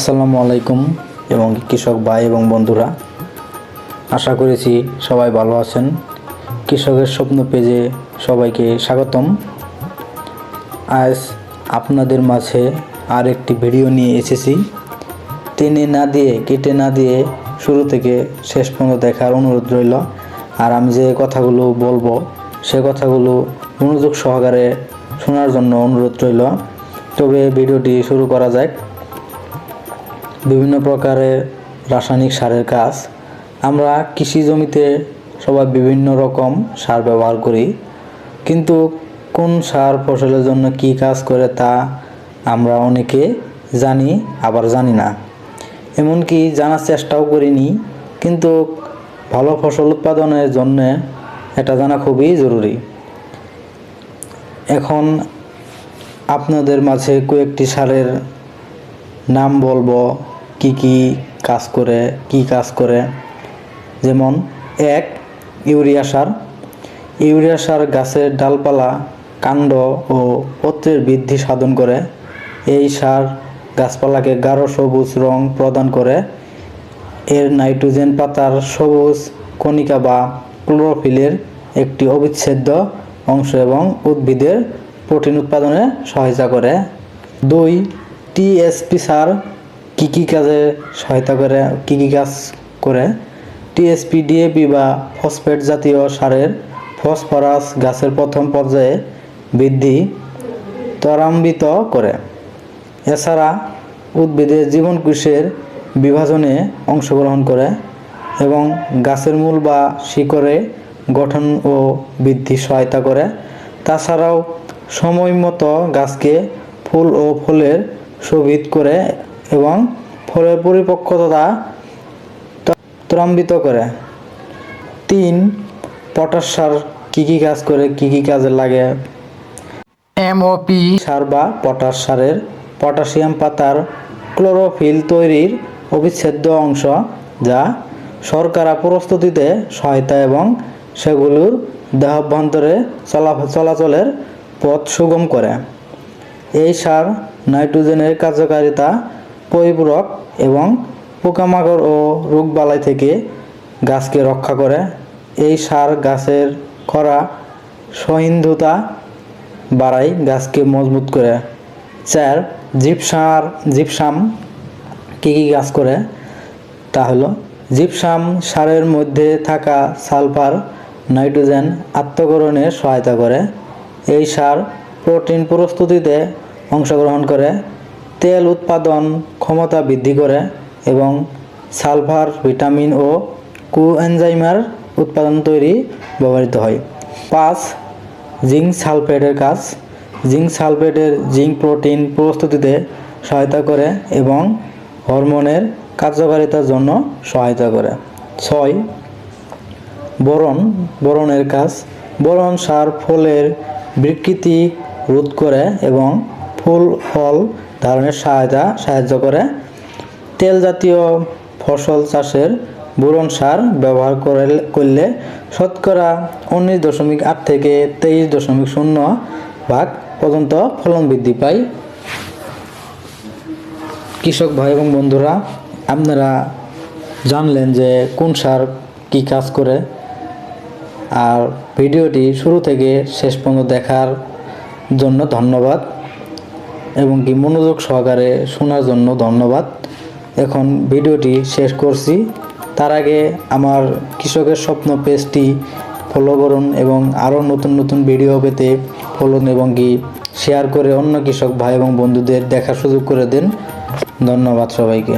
আসসালামু আলাইকুম এবং কৃষক ভাই এবং বন্ধুরা, আশা করেছি সবাই ভালো আছেন। কৃষকের স্বপ্ন পেজে সবাইকে স্বাগতম। আজ আপনাদের মাঝে আর একটি ভিডিও নিয়ে এসেছি। টেনে না দিয়ে কেটে না দিয়ে শুরু থেকে শেষ পর্যন্ত দেখার অনুরোধ রইল। আর আমি যে কথাগুলো বলবো সে কথাগুলো মনোযোগ সহকারে শোনার জন্য অনুরোধ রইল। তবে ভিডিওটি শুরু করা যাক। বিভিন্ন প্রকারের রাসায়নিক সারের কাজ। আমরা কৃষি জমিতে সবাই বিভিন্ন রকম সার ব্যবহার করি, কিন্তু কোন সার ফসলের জন্য কি কাজ করে তা আমরা অনেকে জানি, আবার জানি না। এমনকি জানার চেষ্টাও করিনি, কিন্তু ভালো ফসল উৎপাদনের জন্য এটা জানা খুবই জরুরি। এখন আপনাদের মাঝে কয়েকটি সারের নাম বলবো, কি কাজ করে। যেমন 1. ইউরিয়া সার। ইউরিয়া সার গাছের ডালপালা, কাণ্ড ও পত্রের বৃদ্ধি সাধন করে। এই সার গাছপালাকে গাঢ় সবুজ রং প্রদান করে। এর নাইট্রোজেন পাতার সবুজ কণিকা বা ক্লোরোফিলের একটি অবিচ্ছেদ্য অংশ এবং উদ্ভিদের প্রোটিন উৎপাদনে সহায়তা করে। 2. টিএসপি সার কি কাজে সহায়তা করে, কি কাজ করে? টিএসপি ডিএপি বা ফসফেট জাতীয় সারের ফসফরাস গাছের প্রথম পর্যায়ে বৃদ্ধি ত্বরান্বিত করে। এছাড়া উদ্ভিদের জীবনকোষের বিভাজনে অংশগ্রহণ করে এবং গাছের মূল বা শিকড়ে গঠন ও বৃদ্ধি সহায়তা করে। তাছাড়াও সময় মতো গাছকে ফুল ও ফলের শোভিত করে এবং ফলের পরিপক্কতা ত্বরান্বিত করে। 3. পটাশ সার কি কাজ করে, কি কাজে লাগে? এমওপি সার বা পটাশ সারের পটাশিয়াম পাতার ক্লোরোফিল তৈরির অবিচ্ছেদ্য অংশ, যা শর্করা প্রস্তুতিতে সহায়তা এবং সেগুলোর দেহাভ্যন্তরে চলাচলের পথ সুগম করে। এই সার নাইট্রোজেনের কার্যকারিতা পরিপূরক এবং পোকামাকড় ও রোগবালাই থেকে গাছকে রক্ষা করে। এই সার গাছের খরা সহিষ্ণুতা বাড়ায়, গাছকে মজবুত করে। 4. জিপসাম কি কাজ করে? তা হলো, জিপসাম সারের মধ্যে থাকা সালফার নাইট্রোজেন আত্মগ্রহণে সহায়তা করে। এই সার প্রোটিন প্রস্তুতিতে অংশগ্রহণ করে, তেল উৎপাদন ক্ষমতা বৃদ্ধি করে এবং সালফার ভিটামিন ও কোএনজাইমের উৎপাদন তৈরি ব্যবহৃত হয়। 5. জিঙ্ক সালফেটের কাজ। জিঙ্ক সালফেটের জিঙ্ক প্রোটিন প্রস্তুতিতে সহায়তা করে এবং হরমোনের কার্যকারিতার জন্য সহায়তা করে। 6. বোরনের কাজ। বোরন সার ফলের বিকৃতি রোধ করে এবং ফল ধারণের সাহায্য করে। তেল জাতীয় ফসল চাষের বোরন সার ব্যবহার করলে শতকরা 19.8 থেকে 23.0 পর্যন্ত ফলন বৃদ্ধি পায়। কৃষক ভাই এবং বন্ধুরা, আপনারা জানলেন যে কোন সার কি কাজ করে। আর ভিডিওটি শুরু থেকে শেষ পর্যন্ত দেখার জন্য ধন্যবাদ এবং কি মনোযোগ সহকারে শোনার জন্য ধন্যবাদ। এখন ভিডিওটি শেষ করছি। তার আগে আমার কৃষকের স্বপ্ন পেজটি ফলো করুন এবং আরও নতুন ভিডিও পেতে ফলোন এবং কি শেয়ার করে অন্য কৃষক ভাই এবং বন্ধুদের দেখার সুযোগ করে দিন। ধন্যবাদ সবাইকে।